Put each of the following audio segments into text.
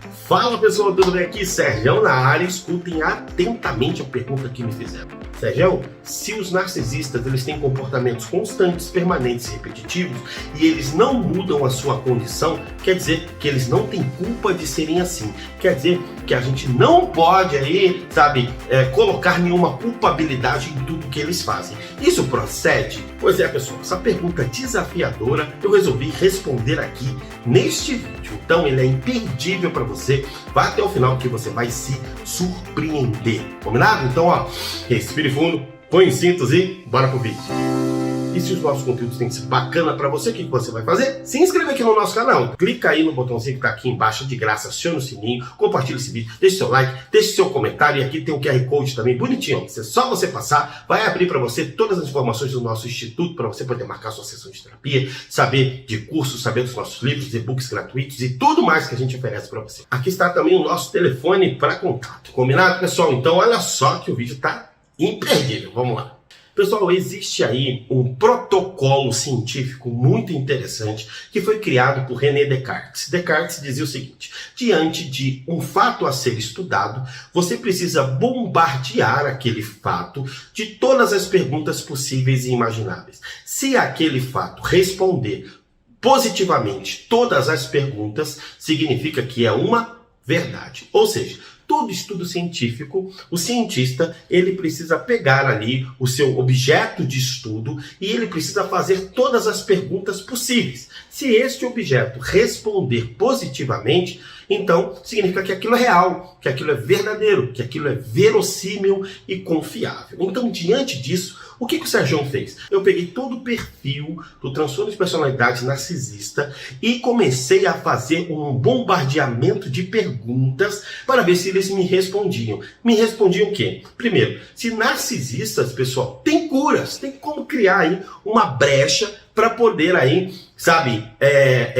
Fala pessoal, tudo bem? Aqui Sergião na área. Escutem atentamente a pergunta que me fizeram. Sergião, se os narcisistas eles têm comportamentos constantes, permanentes e repetitivos e eles não mudam a sua condição, quer dizer que eles não têm culpa de serem assim. Quer dizer que a gente não pode aí, colocar nenhuma culpabilidade em tudo que eles fazem. Isso procede? Pois é, pessoal, essa pergunta desafiadora eu resolvi responder aqui neste vídeo. Então ele é imperdível para você. Vai até o final que você vai se surpreender. Combinado? Então, respire fundo, põe em cintos e bora pro vídeo. E se os nossos conteúdos têm que ser bacana para você, o que você vai fazer? Se inscreve aqui no nosso canal. Clica aí no botãozinho que tá aqui embaixo de graça, aciona o sininho, compartilha esse vídeo, deixa seu like, deixa seu comentário. E aqui tem o QR Code também bonitinho. Só você passar, vai abrir para você todas as informações do nosso instituto para você poder marcar sua sessão de terapia, saber de cursos, saber dos nossos livros, e-books gratuitos e tudo mais que a gente oferece para você. Aqui está também o nosso telefone para contato. Combinado, pessoal? Então olha só que o vídeo tá imperdível. Vamos lá. Pessoal, existe aí um protocolo científico muito interessante que foi criado por René Descartes. Descartes dizia o seguinte: diante de um fato a ser estudado, você precisa bombardear aquele fato de todas as perguntas possíveis e imagináveis. Se aquele fato responder positivamente todas as perguntas, significa que é uma verdade. Ou seja, todo estudo científico, o cientista, ele precisa pegar ali o seu objeto de estudo e ele precisa fazer todas as perguntas possíveis. Se este objeto responder positivamente, então significa que aquilo é real, que aquilo é verdadeiro, que aquilo é verossímil e confiável. Então, diante disso, o que o Sergião fez? Eu peguei todo o perfil do transtorno de personalidade narcisista e comecei a fazer um bombardeamento de perguntas para ver se eles me respondiam. Me respondiam o quê? Primeiro, se narcisistas, pessoal, tem curas, tem como criar aí uma brecha para poder aí,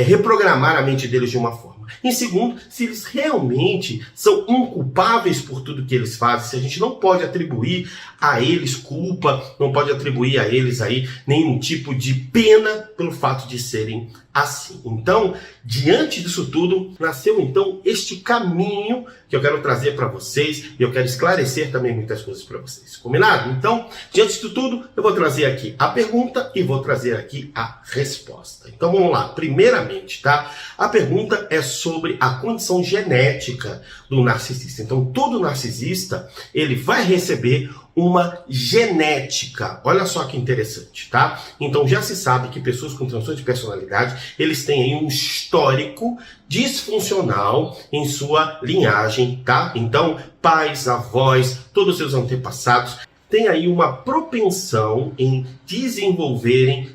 reprogramar a mente deles de uma forma. Em segundo, se eles realmente são inculpáveis por tudo que eles fazem, se a gente não pode atribuir a eles culpa, não pode atribuir a eles aí nenhum tipo de pena pelo fato de serem assim. Então, diante disso tudo, nasceu então este caminho que eu quero trazer para vocês e eu quero esclarecer também muitas coisas para vocês. Combinado? Então, diante disso tudo, eu vou trazer aqui a pergunta e vou trazer aqui a resposta. Então, vamos lá. Primeiramente, tá? A pergunta é sobre a condição genética do narcisista. Então, todo narcisista, ele vai receber uma genética. Olha só que interessante, tá? Então já se sabe que pessoas com transtorno de personalidade, eles têm aí um histórico disfuncional em sua linhagem, tá? Então, pais, avós, todos os seus antepassados tem aí uma propensão em desenvolverem,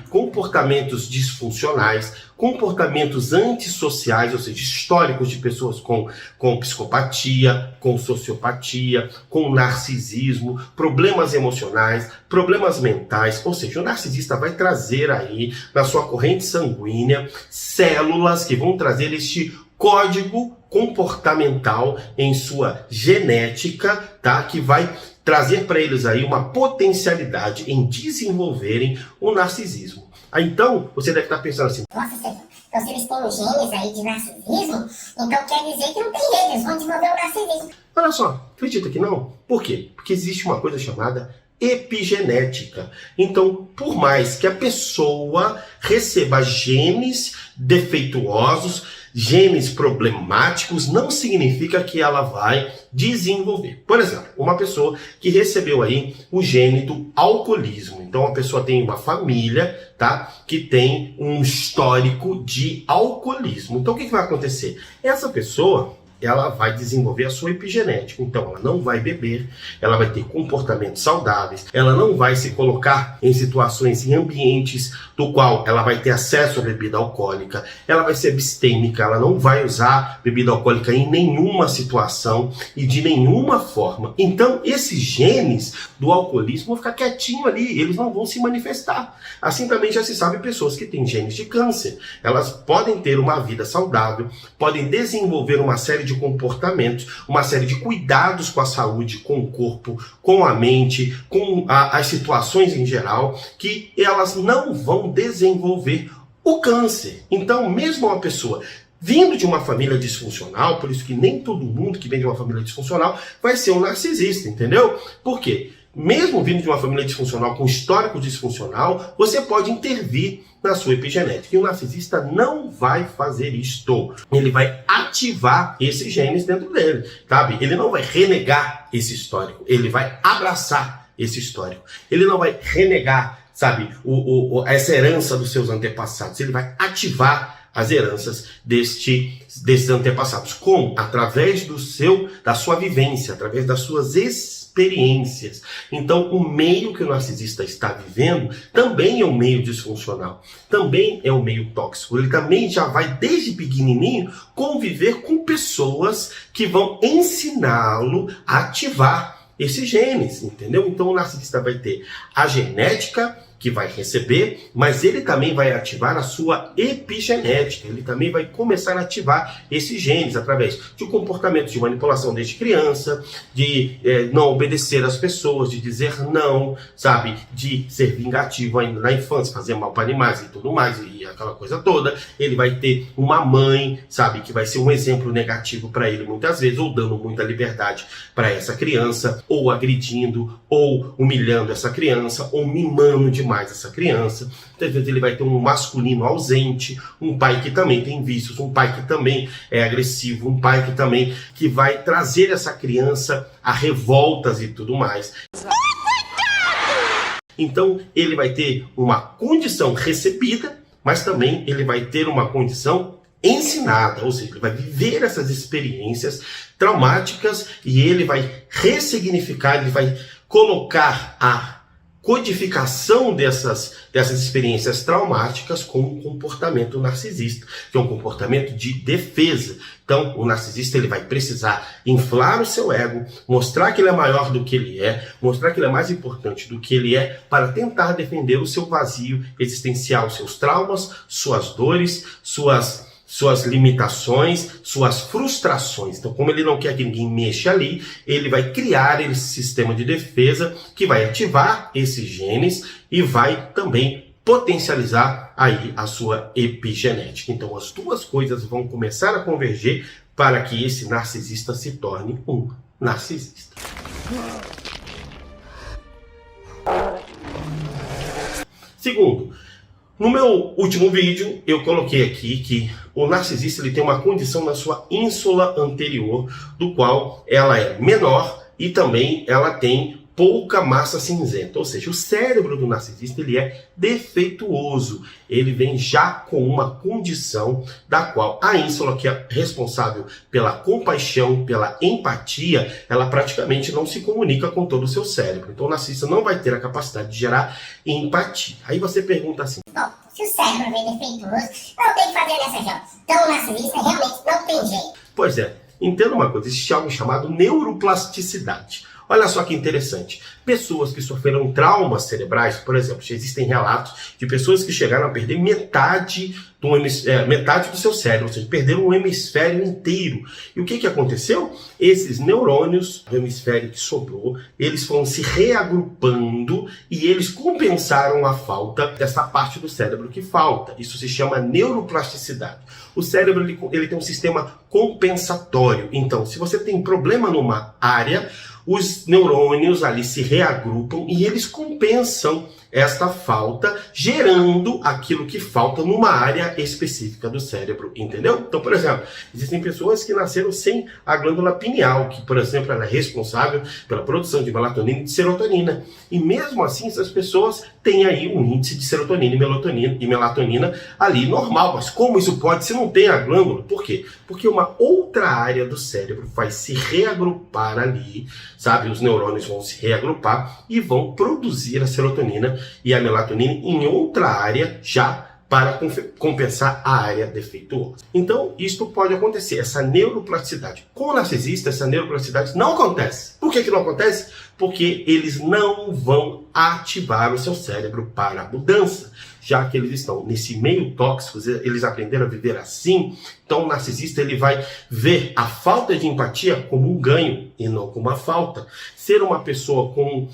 comportamentos disfuncionais, comportamentos antissociais, ou seja, históricos de pessoas com psicopatia, com sociopatia, com narcisismo, problemas emocionais, problemas mentais. Ou seja, o narcisista vai trazer aí na sua corrente sanguínea células que vão trazer este código comportamental em sua genética, tá? Que vai trazer para eles aí uma potencialidade em desenvolverem o narcisismo. Então, você deve estar pensando assim: nossa, então se eles têm genes aí de narcisismo, então quer dizer que não tem jeito, eles vão desenvolver o narcisismo. Olha só, acredita que não? Por quê? Porque existe uma coisa chamada epigenética. Então, por mais que a pessoa receba genes defeituosos, genes problemáticos, não significa que ela vai desenvolver. Por exemplo, uma pessoa que recebeu aí o gene do alcoolismo. Então, a pessoa tem uma família, tá, que tem um histórico de alcoolismo. Então, o que vai acontecer? Essa pessoa, ela vai desenvolver a sua epigenética. Então, ela não vai beber, ela vai ter comportamentos saudáveis, ela não vai se colocar em situações, em ambientes do qual ela vai ter acesso à bebida alcoólica, ela vai ser abstêmica, ela não vai usar bebida alcoólica em nenhuma situação e de nenhuma forma. Então, esses genes do alcoolismo vão ficar quietinho ali, eles não vão se manifestar. Assim também já se sabe pessoas que têm genes de câncer. Elas podem ter uma vida saudável, podem desenvolver uma série de comportamentos, uma série de cuidados com a saúde, com o corpo, com a mente, com as situações em geral, que elas não vão desenvolver o câncer. Então, mesmo uma pessoa vindo de uma família disfuncional, por isso que nem todo mundo que vem de uma família disfuncional vai ser um narcisista, entendeu? Por quê? Mesmo vindo de uma família disfuncional com histórico disfuncional, você pode intervir na sua epigenética. E o narcisista não vai fazer isto. Ele vai ativar esses genes dentro dele, sabe? Ele não vai renegar esse histórico. Ele vai abraçar esse histórico. Ele não vai renegar, sabe, essa herança dos seus antepassados. Ele vai ativar as heranças desses antepassados. Como? Através da sua vivência, através das suas experiências. Então, o meio que o narcisista está vivendo também é um meio disfuncional, também é um meio tóxico. Ele também já vai, desde pequenininho, conviver com pessoas que vão ensiná-lo a ativar esses genes, entendeu? Então, o narcisista vai ter a genética que vai receber, mas ele também vai ativar a sua epigenética. Ele também vai começar a ativar esses genes através de comportamentos de manipulação desde criança, de não obedecer às pessoas, de dizer não, sabe? De ser vingativo ainda na infância, fazer mal para animais e tudo mais, e aquela coisa toda. Ele vai ter uma mãe, sabe? Que vai ser um exemplo negativo para ele muitas vezes, ou dando muita liberdade para essa criança, ou agredindo, ou humilhando essa criança, ou mimando demais essa criança. Às vezes ele vai ter um masculino ausente, um pai que também tem vícios, um pai que também é agressivo, um pai que também vai trazer essa criança a revoltas e tudo mais. Então ele vai ter uma condição recebida, mas também ele vai ter uma condição ensinada, ou seja, ele vai viver essas experiências traumáticas e ele vai ressignificar, ele vai colocar a codificação dessas experiências traumáticas com um comportamento narcisista, que é um comportamento de defesa. Então, o narcisista ele vai precisar inflar o seu ego, mostrar que ele é maior do que ele é, mostrar que ele é mais importante do que ele é, para tentar defender o seu vazio existencial, seus traumas, suas dores, suas limitações, suas frustrações. Então, como ele não quer que ninguém mexa ali, ele vai criar esse sistema de defesa que vai ativar esses genes e vai também potencializar aí a sua epigenética. Então, as duas coisas vão começar a converger para que esse narcisista se torne um narcisista. Segundo, no meu último vídeo, eu coloquei aqui que o narcisista ele tem uma condição na sua ínsula anterior, do qual ela é menor e também ela tem pouca massa cinzenta. Ou seja, o cérebro do narcisista ele é defeituoso. Ele vem já com uma condição da qual a ínsula, que é responsável pela compaixão, pela empatia, ela praticamente não se comunica com todo o seu cérebro. Então o narcisista não vai ter a capacidade de gerar empatia. Aí você pergunta assim: bom, se o cérebro vem defeituoso, não tem que fazer nessa jogada. Então o narcisista realmente não tem jeito. Pois é, entenda uma coisa, existe algo chamado neuroplasticidade. Olha só que interessante. Pessoas que sofreram traumas cerebrais, por exemplo, existem relatos de pessoas que chegaram a perder metade do seu cérebro, ou seja, perderam um hemisfério inteiro. E o que aconteceu? Esses neurônios, o hemisfério que sobrou, eles foram se reagrupando e eles compensaram a falta dessa parte do cérebro que falta. Isso se chama neuroplasticidade. O cérebro ele tem um sistema compensatório. Então, se você tem problema numa área, os neurônios ali se reagrupam e eles compensam esta falta, gerando aquilo que falta numa área específica do cérebro, entendeu? Então, por exemplo, existem pessoas que nasceram sem a glândula pineal, que, por exemplo, ela é responsável pela produção de melatonina e de serotonina. E mesmo assim, essas pessoas têm aí um índice de serotonina e melatonina ali normal. Mas como isso pode se não tem a glândula? Por quê? Porque uma outra área do cérebro vai se reagrupar ali, sabe? Os neurônios vão se reagrupar e vão produzir a serotonina e a melatonina em outra área já para compensar a área defeituosa. Então, isto pode acontecer, essa neuroplasticidade. Com o narcisista, essa neuroplasticidade não acontece. Por que não acontece? porque eles não vão ativar o seu cérebro para a mudança, já que eles estão nesse meio tóxico, eles aprenderam a viver assim. Então o narcisista ele vai ver a falta de empatia como um ganho e não como uma falta. Ser uma pessoa com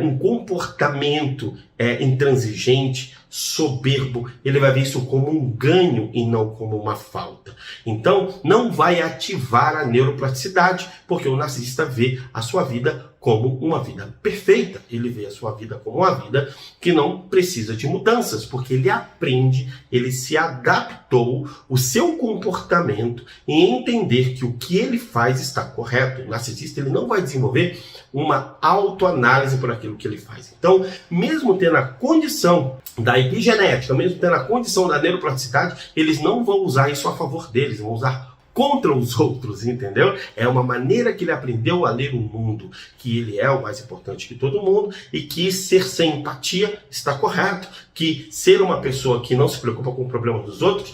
um comportamento intransigente, soberbo, ele vai ver isso como um ganho e não como uma falta. Então não vai ativar a neuroplasticidade, porque o narcisista vê a sua vida como uma vida perfeita. Ele vê a sua vida como uma vida que não precisa de mudanças, porque ele aprende, ele se adaptou o seu comportamento em entender que o que ele faz está correto. O narcisista ele não vai desenvolver uma autoanálise por aquilo que ele faz. Então, mesmo tendo a condição da epigenética, mesmo tendo a condição da neuroplasticidade, eles não vão usar isso a favor deles, vão usar contra os outros, entendeu? É uma maneira que ele aprendeu a ler o mundo, que ele é o mais importante que todo mundo e que ser sem empatia está correto, que ser uma pessoa que não se preocupa com o problema dos outros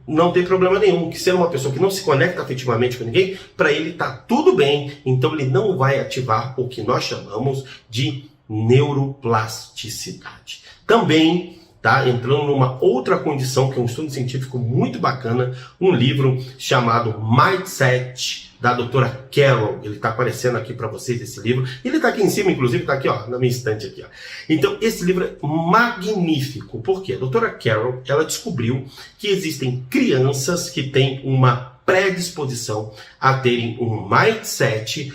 não tem problema nenhum, que ser uma pessoa que não se conecta afetivamente com ninguém, para ele tá tudo bem, então ele não vai ativar o que nós chamamos de neuroplasticidade. Também tá entrando numa outra condição, que é um estudo científico muito bacana, um livro chamado Mindset, da doutora Carol. Ele está aparecendo aqui para vocês, esse livro. Ele está aqui em cima, inclusive, está aqui, ó, na minha estante aqui, ó. Então, esse livro é magnífico. Por quê? A doutora Carol, ela descobriu que existem crianças que têm uma predisposição a terem um mindset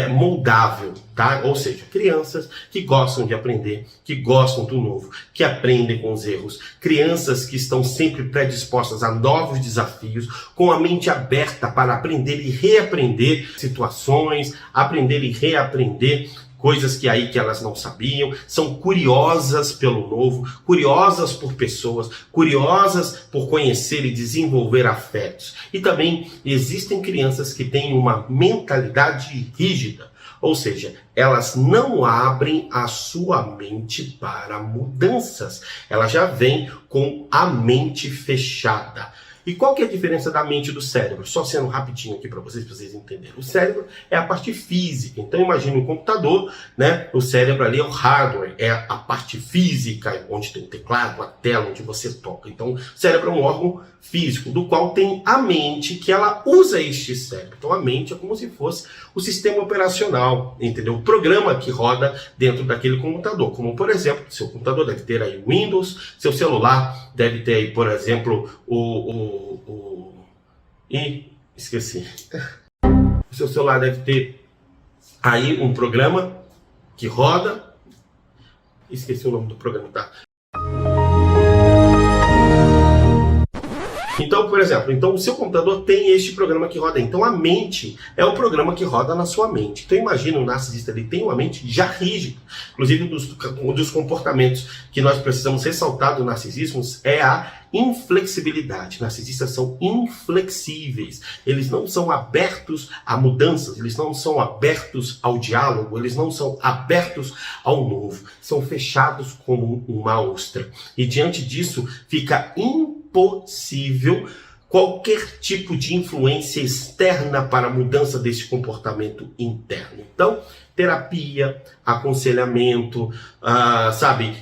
moldável, tá? Ou seja, crianças que gostam de aprender, que gostam do novo, que aprendem com os erros, crianças que estão sempre predispostas a novos desafios, com a mente aberta para aprender e reaprender situações, aprender e reaprender coisas que elas não sabiam, são curiosas pelo novo, curiosas por pessoas, curiosas por conhecer e desenvolver afetos. E também existem crianças que têm uma mentalidade rígida, ou seja, elas não abrem a sua mente para mudanças, elas já vêm com a mente fechada. E qual que é a diferença da mente e do cérebro? Só sendo rapidinho aqui para vocês entenderem. O cérebro é a parte física. Então imagine um computador, né? O cérebro ali é o hardware, é a parte física, onde tem o teclado, a tela, onde você toca. Então o cérebro é um órgão físico, do qual tem a mente, que ela usa este cérebro. Então a mente é como se fosse o sistema operacional, entendeu? O programa que roda dentro daquele computador. Como, por exemplo, seu computador deve ter aí o Windows, seu celular deve ter aí, por exemplo, esqueci. O seu celular deve ter aí um programa que roda. Esqueci o nome do programa, tá? Então, por exemplo, o seu computador tem este programa que roda. Então, a mente é o programa que roda na sua mente. Então, imagina o narcisista, ele tem uma mente já rígida. Inclusive, um dos comportamentos que nós precisamos ressaltar do narcisismo é a inflexibilidade. Narcisistas são inflexíveis. Eles não são abertos a mudanças, eles não são abertos ao diálogo, eles não são abertos ao novo. São fechados como uma ostra. E diante disso, fica impossível qualquer tipo de influência externa para a mudança desse comportamento interno. Então, terapia, aconselhamento,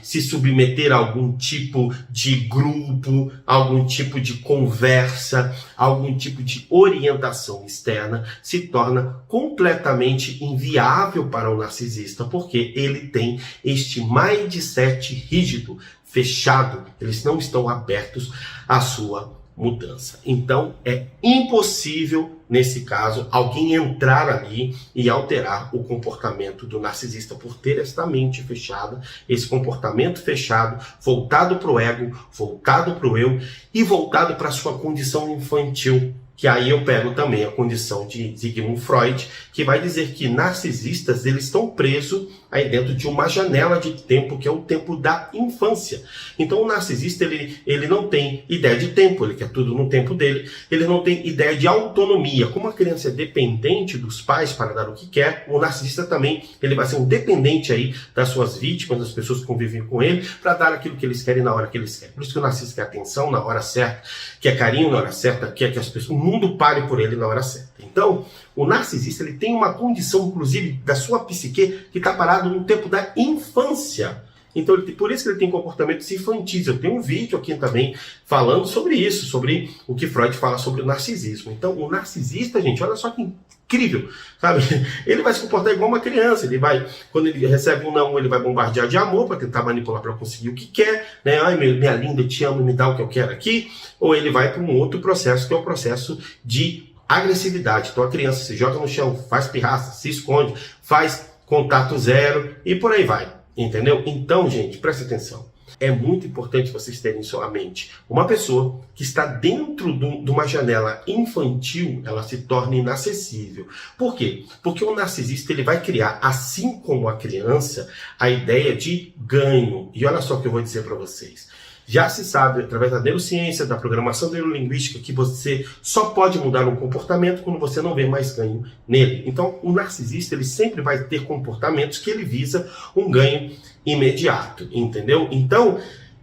se submeter a algum tipo de grupo, algum tipo de conversa, algum tipo de orientação externa se torna completamente inviável para o narcisista, porque ele tem este mindset rígido, fechado, eles não estão abertos à sua mudança. Então é impossível, nesse caso, alguém entrar ali e alterar o comportamento do narcisista por ter esta mente fechada, esse comportamento fechado, voltado para o ego, voltado para o eu e voltado para a sua condição infantil. Que aí eu pego também a condição de Sigmund Freud, que vai dizer que narcisistas eles estão presos aí dentro de uma janela de tempo, que é o tempo da infância. Então o narcisista ele não tem ideia de tempo, ele quer tudo no tempo dele, ele não tem ideia de autonomia. Como a criança é dependente dos pais para dar o que quer, o narcisista também ele vai ser um dependente aí das suas vítimas, das pessoas que convivem com ele, para dar aquilo que eles querem na hora que eles querem. Por isso que o narcisista quer atenção na hora certa, quer carinho na hora certa, quer que as pessoas mundo pare por ele na hora certa. Então, o narcisista ele tem uma condição, inclusive, da sua psique que está parado no tempo da infância. Então, por isso que ele tem comportamentos infantis. Eu tenho um vídeo aqui também falando sobre isso, sobre o que Freud fala sobre o narcisismo. Então, o narcisista, gente, olha só que incrível, sabe? Ele vai se comportar igual uma criança. Ele vai, quando ele recebe um não, ele vai bombardear de amor para tentar manipular para conseguir o que quer, né? Ai, minha linda, eu te amo, me dá o que eu quero aqui. Ou ele vai para um outro processo, que é o processo de agressividade. Então, a criança se joga no chão, faz pirraça, se esconde, faz contato zero e por aí vai. Entendeu? Então, gente, presta atenção. É muito importante vocês terem em sua mente. Uma pessoa que está dentro de uma janela infantil, ela se torna inacessível. Por quê? Porque o narcisista ele vai criar, assim como a criança, a ideia de ganho. E olha só o que eu vou dizer para vocês. Já se sabe, através da neurociência, da programação neurolinguística, que você só pode mudar um comportamento quando você não vê mais ganho nele. Então, o narcisista ele sempre vai ter comportamentos que ele visa um ganho imediato, entendeu? Então,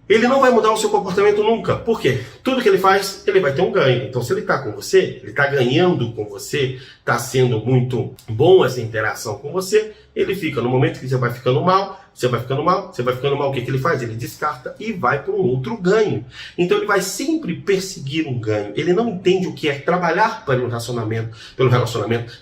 ele não vai mudar o seu comportamento nunca. Por quê? Tudo que ele faz, ele vai ter um ganho. Então, se ele está com você, ele está ganhando com você, está sendo muito bom essa interação com você, ele fica. No momento que você vai ficando mal, o que ele faz? Ele descarta e vai para um outro ganho. Então ele vai sempre perseguir um ganho. Ele não entende o que é trabalhar pelo relacionamento,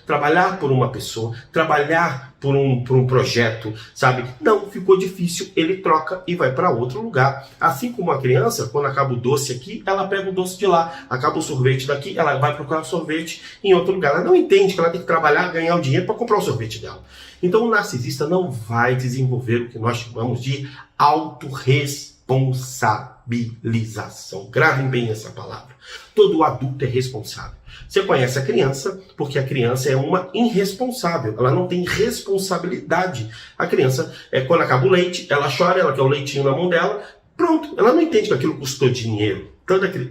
trabalhar por uma pessoa, trabalhar por um projeto, sabe? Não, ficou difícil, ele troca e vai para outro lugar. Assim como a criança, quando acaba o doce aqui, ela pega o doce de lá, acaba o sorvete daqui, ela vai procurar o sorvete em outro lugar. Ela não entende que ela tem que trabalhar, ganhar o dinheiro para comprar o sorvete dela. Então o narcisista não vai desenvolver o que nós chamamos de autorresponsabilização. Gravem bem essa palavra. Todo adulto é responsável. Você conhece a criança porque a criança é uma irresponsável. Ela não tem responsabilidade. A criança, quando acaba o leite, ela chora, ela quer o leitinho na mão dela. Pronto, ela não entende que aquilo custou dinheiro.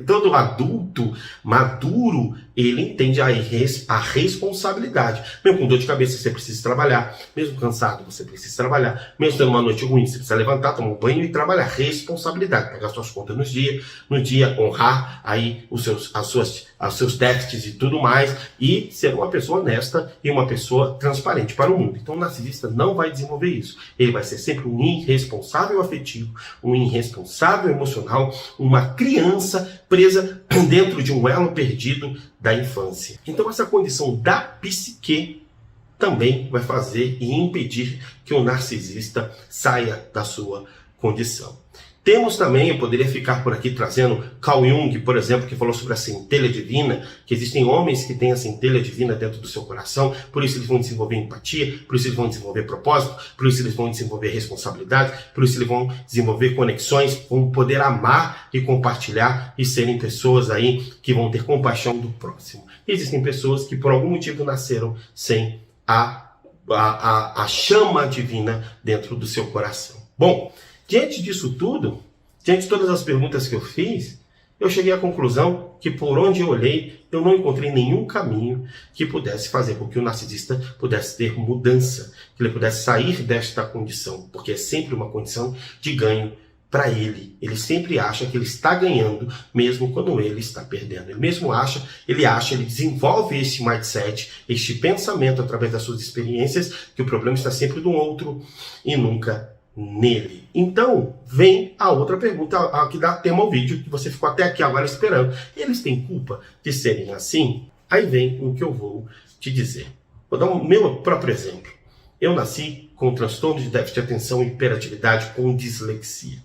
Todo adulto maduro, ele entende a responsabilidade. Mesmo com dor de cabeça, você precisa trabalhar. Mesmo cansado, você precisa trabalhar. Mesmo tendo uma noite ruim, você precisa levantar, tomar um banho e trabalhar. Responsabilidade. Pagar suas contas no dia, honrar aí os seus déficits e tudo mais. E ser uma pessoa honesta e uma pessoa transparente para o mundo. Então o narcisista não vai desenvolver isso. Ele vai ser sempre um irresponsável afetivo, um irresponsável emocional, uma criança presa dentro de um elo perdido da infância. Então essa condição da psique também vai fazer e impedir que o narcisista saia da sua condição. Temos também, eu poderia ficar por aqui trazendo Carl Jung, por exemplo, que falou sobre a centelha divina, que existem homens que têm a centelha divina dentro do seu coração, por isso eles vão desenvolver empatia, por isso eles vão desenvolver propósito, por isso eles vão desenvolver responsabilidade, por isso eles vão desenvolver conexões, vão poder amar e compartilhar e serem pessoas aí que vão ter compaixão do próximo. E existem pessoas que por algum motivo nasceram sem a chama divina dentro do seu coração. Bom, diante disso tudo, diante de todas as perguntas que eu fiz, eu cheguei à conclusão que por onde eu olhei, eu não encontrei nenhum caminho que pudesse fazer com que o narcisista pudesse ter mudança, que ele pudesse sair desta condição, porque é sempre uma condição de ganho para ele. Ele sempre acha que ele está ganhando, mesmo quando ele está perdendo. Ele desenvolve esse mindset, este pensamento através das suas experiências, que o problema está sempre no outro e nunca nele. Então, vem a outra pergunta, a que dá tema ao vídeo, que você ficou até aqui agora esperando. Eles têm culpa de serem assim? Aí vem o que eu vou te dizer. Vou dar o meu próprio exemplo. Eu nasci com transtorno de déficit de atenção e hiperatividade com dislexia.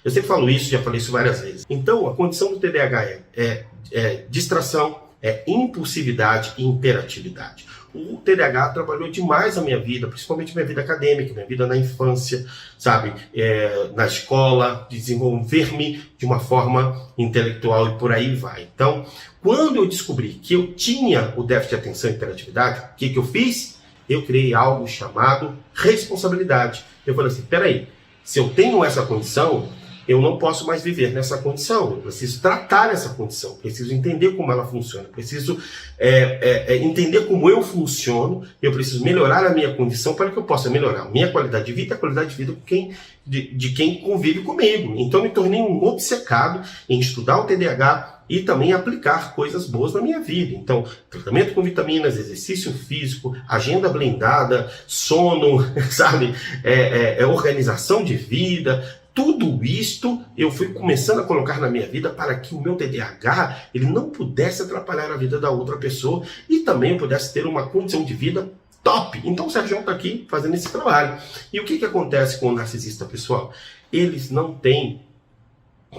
Eu sempre falo isso, já falei isso várias vezes. Então, a condição do TDAH é distração, é impulsividade e hiperatividade. O TDAH trabalhou demais a minha vida, principalmente minha vida acadêmica, minha vida na infância, sabe? Na escola, desenvolver-me de uma forma intelectual e por aí vai. Então, quando eu descobri que eu tinha o déficit de atenção e hiperatividade, o que eu fiz? Eu criei algo chamado responsabilidade. Eu falei assim, peraí, se eu tenho essa condição, eu não posso mais viver nessa condição, eu preciso tratar essa condição, preciso entender como ela funciona, preciso entender como eu funciono, eu preciso melhorar a minha condição para que eu possa melhorar a minha qualidade de vida e a qualidade de vida de quem convive comigo. Então eu me tornei um obcecado em estudar o TDAH e também aplicar coisas boas na minha vida. Então, tratamento com vitaminas, exercício físico, agenda blindada, sono, sabe? Organização de vida. Tudo isto eu fui começando a colocar na minha vida para que o meu TDAH ele não pudesse atrapalhar a vida da outra pessoa e também eu pudesse ter uma condição de vida top. Então o Sérgio está aqui fazendo esse trabalho. E o que acontece com o narcisista, pessoal? Eles não têm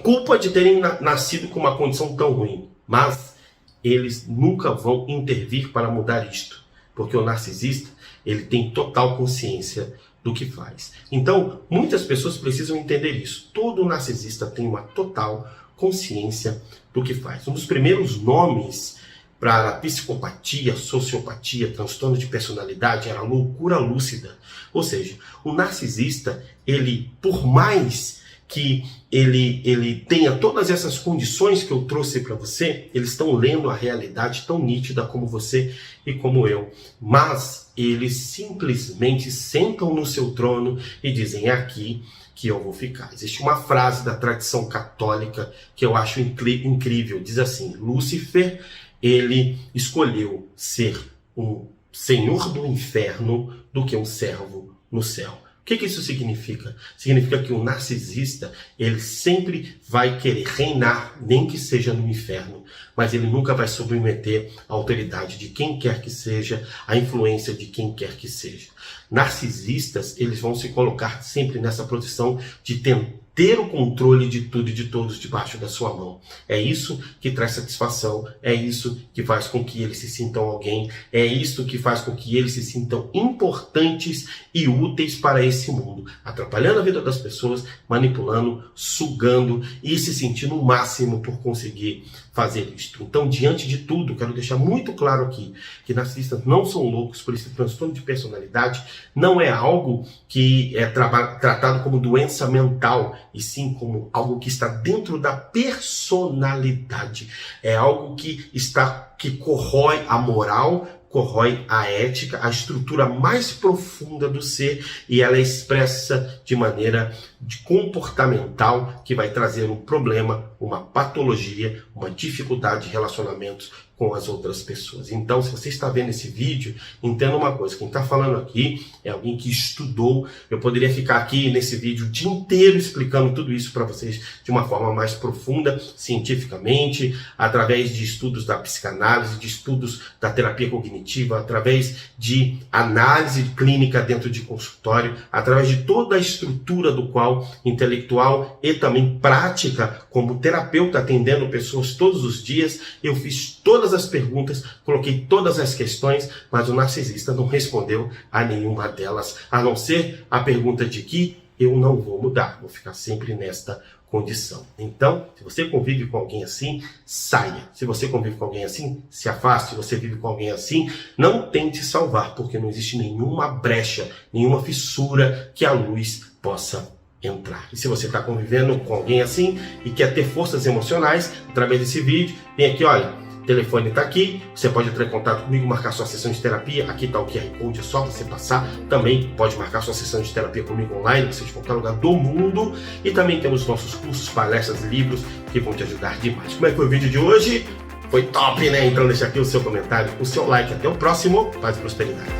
culpa de terem nascido com uma condição tão ruim, mas eles nunca vão intervir para mudar isto, porque o narcisista ele tem total consciência do que faz. Então, muitas pessoas precisam entender isso. Todo narcisista tem uma total consciência do que faz. Um dos primeiros nomes para a psicopatia, sociopatia, transtorno de personalidade era a loucura lúcida. Ou seja, o narcisista, ele, por mais que ele tenha todas essas condições que eu trouxe para você, eles estão lendo a realidade tão nítida como você e como eu. Mas eles simplesmente sentam no seu trono e dizem, é aqui que eu vou ficar. Existe uma frase da tradição católica que eu acho incrível. Diz assim, Lúcifer, ele escolheu ser um senhor do inferno do que um servo no céu. O que isso significa? Significa que o narcisista, ele sempre vai querer reinar, nem que seja no inferno, mas ele nunca vai submeter a autoridade de quem quer que seja, a influência de quem quer que seja. Narcisistas, eles vão se colocar sempre nessa posição de ter o controle de tudo e de todos debaixo da sua mão. É isso que traz satisfação, é isso que faz com que eles se sintam alguém, é isso que faz com que eles se sintam importantes e úteis para esse mundo, atrapalhando a vida das pessoas, manipulando, sugando e se sentindo o máximo por conseguir fazer isto. Então, diante de tudo, quero deixar muito claro aqui que narcisistas não são loucos por esse transtorno de personalidade, não é algo que é tratado como doença mental, e sim como algo que está dentro da personalidade. É algo que corrói a moral, corrói a ética, a estrutura mais profunda do ser, e ela é expressa de maneira comportamental que vai trazer um problema, uma patologia, uma dificuldade de relacionamentos com as outras pessoas. Então, se você está vendo esse vídeo, entenda uma coisa, quem está falando aqui é alguém que estudou. Eu poderia ficar aqui nesse vídeo o dia inteiro explicando tudo isso para vocês de uma forma mais profunda, cientificamente, através de estudos da psicanálise, de estudos da terapia cognitiva, através de análise clínica dentro de consultório, através de toda a estrutura do qual intelectual e também prática como terapeuta atendendo pessoas todos os dias, eu fiz todas as perguntas, coloquei todas as questões, mas o narcisista não respondeu a nenhuma delas, a não ser a pergunta de que eu não vou mudar, vou ficar sempre nesta condição. Então, se você convive com alguém assim, saia. Se você convive com alguém assim, se afaste. Se você vive com alguém assim, não tente salvar, porque não existe nenhuma brecha, nenhuma fissura que a luz possa entrar. E se você está convivendo com alguém assim e quer ter forças emocionais, através desse vídeo, vem aqui, olha, o telefone está aqui, você pode entrar em contato comigo, marcar sua sessão de terapia, aqui está o QR Code, é só você passar, também pode marcar sua sessão de terapia comigo online, você de qualquer lugar do mundo, e também temos nossos cursos, palestras, livros, que vão te ajudar demais. Como é que foi o vídeo de hoje? Foi top, né? Então deixa aqui o seu comentário, o seu like, até o próximo, paz e prosperidade.